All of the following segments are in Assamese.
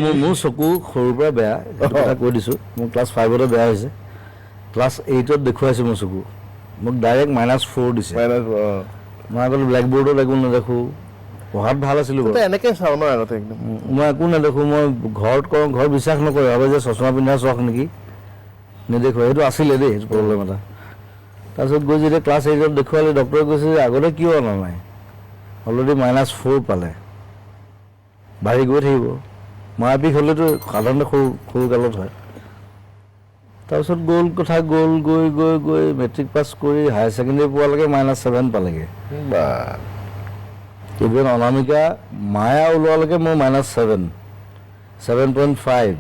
মোৰ চকু সৰুৰ পৰা বেয়া এটা কথা কৈ দিছোঁ মোৰ ক্লাছ 5তে বেয়া হৈছে ক্লাছ 8ত দেখুৱাইছোঁ মোৰ চকু মোক ডাইৰেক্ট -4 দিছে মই আগতে ব্লেক বৰ্ডত একো নেদেখোঁ পঢ়াত ভাল আছিলোঁ এনেকৈ চাওঁ ন আগতে একদম মই একো নেদেখোঁ মই ঘৰত কৰোঁ ঘৰত বিশ্বাস নকৰে ভাবে যে চশমা পিন্ধা চখ নেকি নেদেখোঁ সেইটো আছিলে দেই সেইটো প্ৰব্লেম এটা তাৰপিছত গৈ যেতিয়া ক্লাছ 8ত দেখুৱালে ডক্টৰে কৈছে যে আগতে কিয় অনা নাই অলৰেডি -4 পালে বাঢ়ি গৈ থাকিব মায়াবিষ হ'লেতো সাধাৰণতে সৰু কালত হয় তাৰপিছত গ'ল কথা গ'ল গৈ গৈ গৈ মেট্ৰিক পাছ কৰি হায়াৰ ছেকেণ্ডেৰী পোৱালৈকে -7 পালেগৈ ইভেন অনামিকা মায়া ওলোৱালৈকে মোৰ -7.5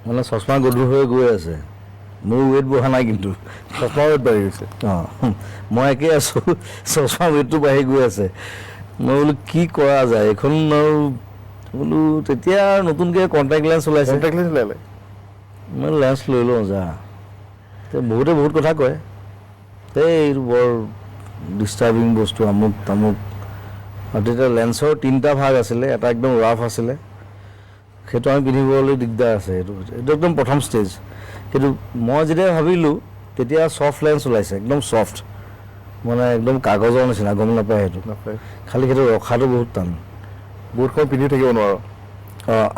মানে চশমা গধুৰ হৈ গৈ আছে মোৰ ৱেইট বঢ়া নাই কিন্তু চশমা ৱেইট বাঢ়ি গৈছে অঁ মই একেই আছোঁ চশমা ৱেইটটো বাঢ়ি গৈ আছে মই বোলো কি কৰা যায় এইখন আৰু বোলো তেতিয়া নতুনকৈ কণ্টেক্ট লেন্স ওলাইছে মই লেন্স লৈ লওঁ যা বহুতে বহুত কথা কয় এইটো বৰ ডিষ্টাৰ্বিং বস্তু আমুক তামুক আৰু তেতিয়া লেন্সৰ 3টা ভাগ আছিলে এটা একদম ৰাফ আছিলে সেইটো আমি পিন্ধিবলৈ দিগদাৰ আছে এইটো একদম প্ৰথম ষ্টেজ কিন্তু মই যেতিয়া ভাবিলোঁ তেতিয়া ছফ্ট লেন্স ওলাইছে একদম ছফ্ট মানে একদম কাগজৰ নিচিনা গম নাপায় সেইটো খালি সেইটো ৰখাটো বহুত টান বহুত সময় পিন্ধি থাকিব নোৱাৰোঁ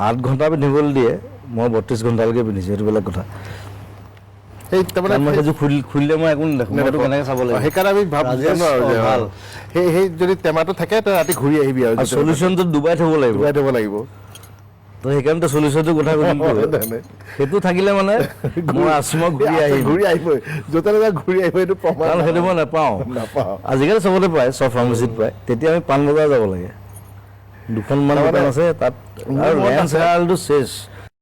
8 ঘণ্টা পিন্ধিবলৈ দিয়ে মই 32 ঘণ্টালৈকে পিন্ধিছোঁ সেইটো বেলেগ কথা সেই তাৰমানে মই সেইটো খুলিলে মই একো নেদেখোঁ মইতো কেনেকৈ চাব লাগিব সেইকাৰণে আমি ভাবিছোঁ ভাল সেই যদি টেমাটো থাকে তই ৰাতি ঘূৰি আহিবি আৰু চলিউশ্যনটো ডুবাই থ'ব লাগিব তো সেইকাৰণে চলিউশ্যনটো কথা সেইটো থাকিলে মানে মই আছোঁ মই ঘূৰি আহিবই য'তে ঘূৰি আহিব এইটো কাৰণ সেইটো মই নাপাওঁ আজিকালি চবতে পায় চব ফাৰ্মাচীত পায় তেতিয়া আমি পাণবজাৰ যাব লাগে 2খনমান দোকান আছে তাত আৰু লেন্স এডালটো চেছ